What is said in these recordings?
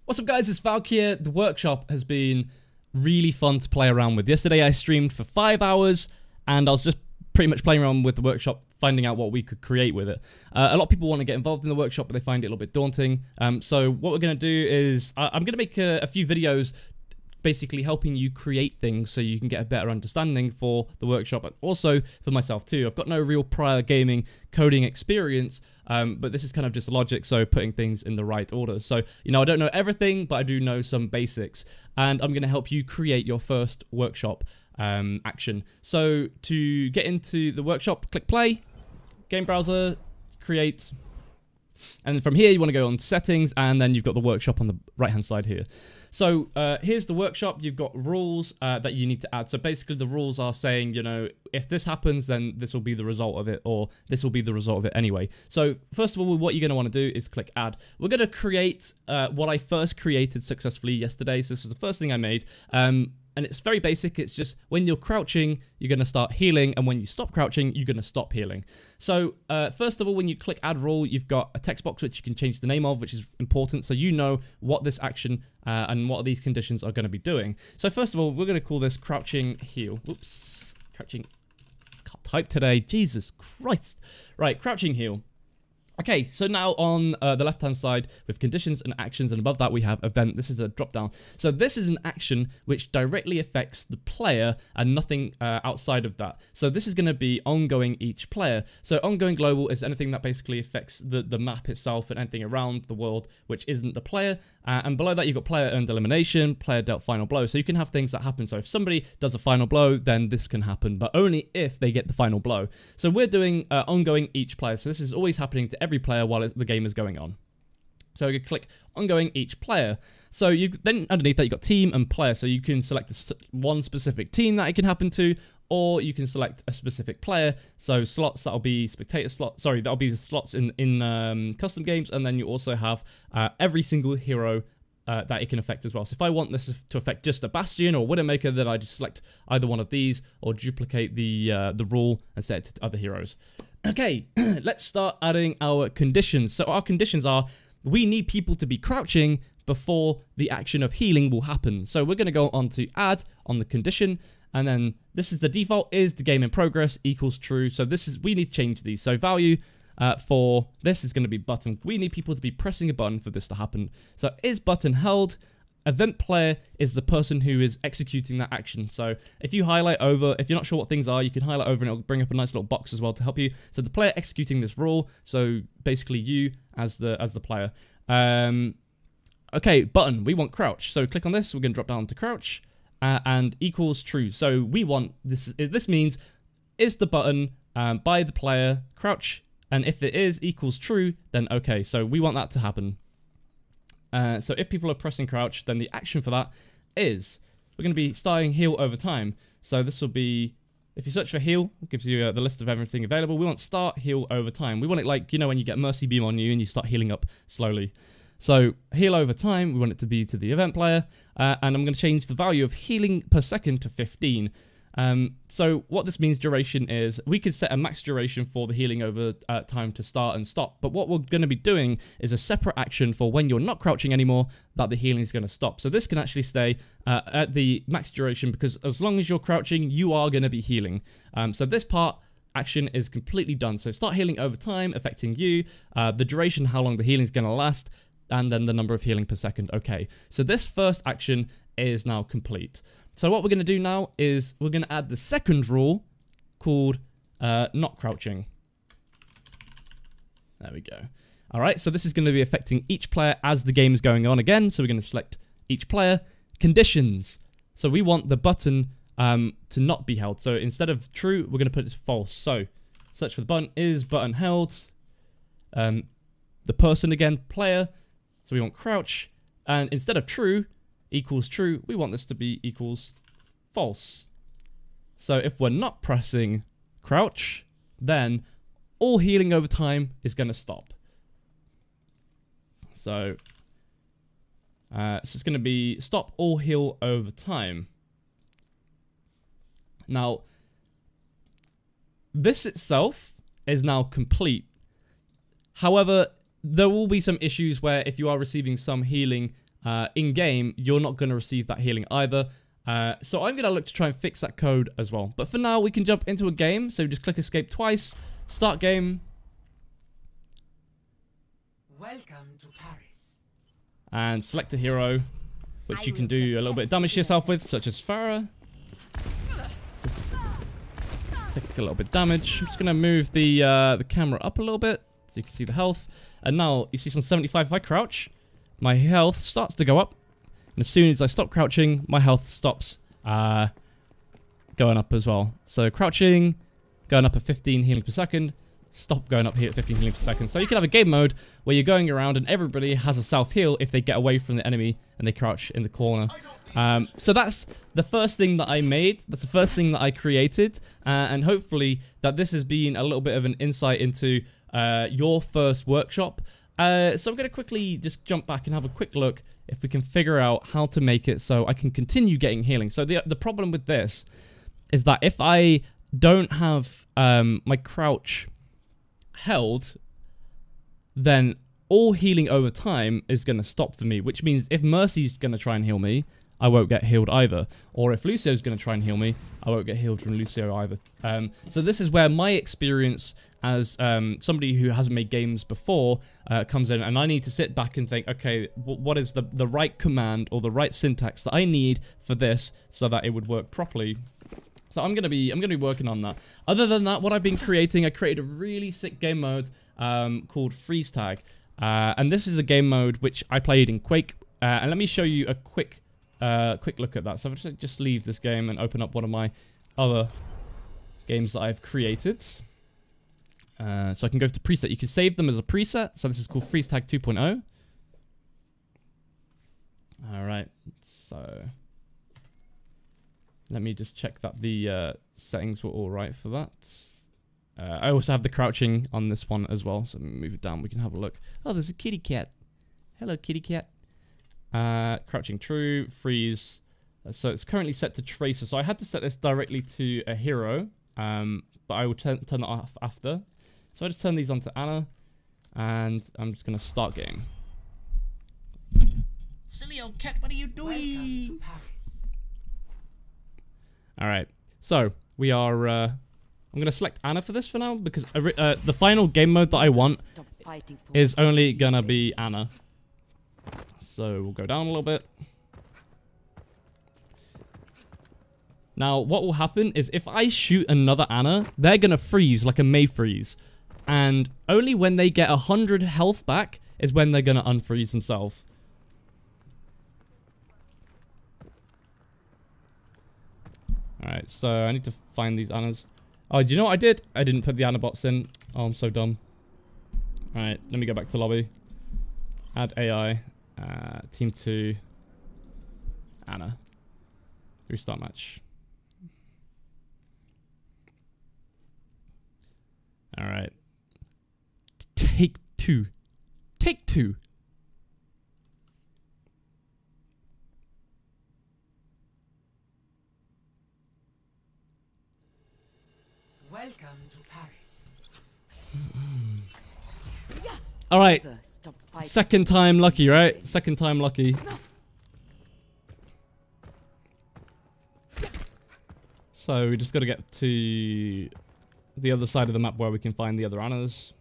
What's up guys, it's Valk here. The workshop has been really fun to play around with. Yesterday I streamed for 5 hours and I was just pretty much playing around with the workshop, finding out what we could create with it. A lot of people want to get involved in the workshop, but they find it a little bit daunting. So what we're going to do is, I'm going to make a few videos basically helping you create things so you can get a better understanding for the workshop, but also for myself too. I've got no real prior gaming coding experience, but this is kind of just logic, so putting things in the right order. So, you know, I don't know everything, but I do know some basics, and I'm going to help you create your first workshop action. So to get into the workshop, click play, game browser, create, and then from here you want to go on settings, and then you've got the workshop on the right hand side here. So here's the workshop. You've got rules that you need to add. So basically the rules are saying, you know, if this happens, then this will be the result of it, or this will be the result of it anyway. So first of all, what you're going to want to do is click add. We're going to create what I first created successfully yesterday. So this is the first thing I made. And it's very basic. It's just when you're crouching, you're going to start healing. And when you stop crouching, you're going to stop healing. So first of all, when you click add rule, you've got a text box which you can change the name of, which is important. So you know what this action and what these conditions are going to be doing. So first of all, we're going to call this crouching heal. Oops, crouching. Can't type today. Jesus Christ. Right, crouching heal. Okay, so now on the left-hand side, with conditions and actions, and above that we have event. This is a drop-down. So this is an action which directly affects the player and nothing outside of that. So this is going to be ongoing each player. So ongoing global is anything that basically affects the map itself and anything around the world which isn't the player. And below that you've got player earned elimination, player dealt final blow. So you can have things that happen. So if somebody does a final blow, then this can happen, but only if they get the final blow. So we're doing ongoing each player. So this is always happening to every player while the game is going on. So you click ongoing each player. So you then underneath that you've got team and player. So you can select one specific team that it can happen to, or you can select a specific player. So slots, that'll be spectator slots. Sorry, that'll be the slots in custom games, and then you also have every single hero that it can affect as well. So if I want this to affect just a Bastion or Widowmaker, then I just select either one of these or duplicate the rule and set it to other heroes. Okay, let's start adding our conditions. So our conditions are, we need people to be crouching before the action of healing will happen. So we're going to go on to add on the condition, and then this is the default is the game in progress equals true. So this is, we need to change these. So value for this is going to be button. We need people to be pressing a button for this to happen. So is button held? Event player is the person who is executing that action. So if you highlight over, if you're not sure what things are, you can highlight over and it'll bring up a nice little box as well to help you. So the player executing this rule. So basically you as the player. Okay, button, we want crouch. So click on this, we're going to drop down to crouch and equals true. So we want this, this means is the button by the player crouch, and if it is equals true, then okay. So we want that to happen. So if people are pressing crouch, then the action for that is we're going to be starting heal over time. So this will be, if you search for heal, it gives you the list of everything available. We want start heal over time. We want it like, you know, when you get mercy beam on you and you start healing up slowly. So heal over time, we want it to be to the event player. And I'm going to change the value of healing per second to 15. So what this means duration is we could set a max duration for the healing over time to start and stop. But what we're going to be doing is a separate action for when you're not crouching anymore that the healing is going to stop. So this can actually stay at the max duration because as long as you're crouching, you are going to be healing. So this part action is completely done. So start healing over time affecting you, the duration, how long the healing is going to last, and then the number of healing per second. Okay, so this first action is now complete. So what we're going to do now is we're going to add the second rule called not crouching. There we go. All right, so this is going to be affecting each player as the game is going on again. So we're going to select each player. Conditions. So we want the button to not be held. So instead of true, we're going to put it false. So search for the button. Is button held? The person again, player. So we want crouch. And instead of true, equals true, we want this to be equals false. So if we're not pressing crouch, then all healing over time is going to stop. So it's going to be stop all heal over time. Now, this itself is now complete. However, there will be some issues where if you are receiving some healing in-game, you're not going to receive that healing either. So I'm going to look to try and fix that code as well. But for now, we can jump into a game. So just click escape twice, start game. Welcome to Paris. And select a hero, which you can do a little bit of damage to yourself with, such as Farah. Just take a little bit of damage. I'm just going to move the camera up a little bit so you can see the health. And now you see some 75. If I crouch, my health starts to go up. And as soon as I stop crouching, my health stops going up as well. So crouching, going up at 15 healing per second. Stop going up here at 15 healing per second. So you can have a game mode where you're going around and everybody has a self heal if they get away from the enemy and they crouch in the corner. So that's the first thing that I made. That's the first thing that I created. And hopefully that this has been a little bit of an insight into your first workshop. So I'm going to quickly just jump back and have a quick look if we can figure out how to make it so I can continue getting healing. So the problem with this is that if I don't have my crouch held, then all healing over time is going to stop for me, which means if Mercy's going to try and heal me, I won't get healed either. Or if Lucio's going to try and heal me, I won't get healed from Lucio either. So this is where my experience as somebody who hasn't made games before comes in, and I need to sit back and think, okay, what is the right command or the right syntax that I need for this so that it would work properly. So I'm gonna be working on that. Other than that, what I've been creating, I created a really sick game mode called Freeze Tag, and this is a game mode which I played in Quake. And let me show you a quick look at that. So I'll just leave this game and open up one of my other games that I've created. So I can go to preset. You can save them as a preset. So this is called Freeze Tag 2.0. All right. So let me just check that the settings were all right for that. I also have the crouching on this one as well. So move it down. We can have a look. Oh, there's a kitty cat. Hello, kitty cat. Crouching true. Freeze. So it's currently set to Tracer. So I had to set this directly to a hero. But I will turn that off after. So I just turn these on to Anna, and I'm just going to start game. Silly old cat, what are you doing? Welcome to Paris. All right, so we are. I'm going to select Anna for this for now because the final game mode that I want is only going to be Anna. So we'll go down a little bit. Now, what will happen is if I shoot another Anna, they're going to freeze like a May freeze. And only when they get 100 health back is when they're going to unfreeze themselves. Alright, so I need to find these Annas. Oh, do you know what I did? I didn't put the Anna bots in. Oh, I'm so dumb. Alright, let me go back to lobby. Add AI. Team 2. Anna. Restart match. All right. Take two. Take two. Welcome to Paris. All right. Second time lucky, right? Second time lucky. So we just got to get to the other side of the map where we can find the other Annas.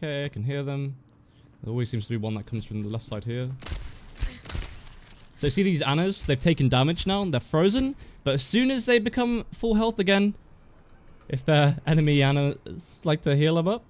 Okay, I can hear them. There always seems to be one that comes from the left side here. So you see these Annas? They've taken damage now and they're frozen. But as soon as they become full health again, if their enemy Annas like to heal them up,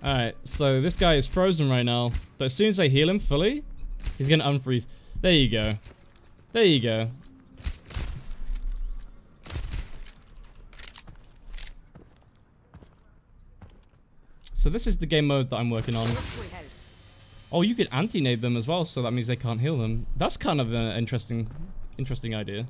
alright, so this guy is frozen right now, but as soon as I heal him fully, he's gonna unfreeze. There you go. There you go. So this is the game mode that I'm working on. Oh, you could anti-nade them as well, so that means they can't heal them. That's kind of an interesting idea.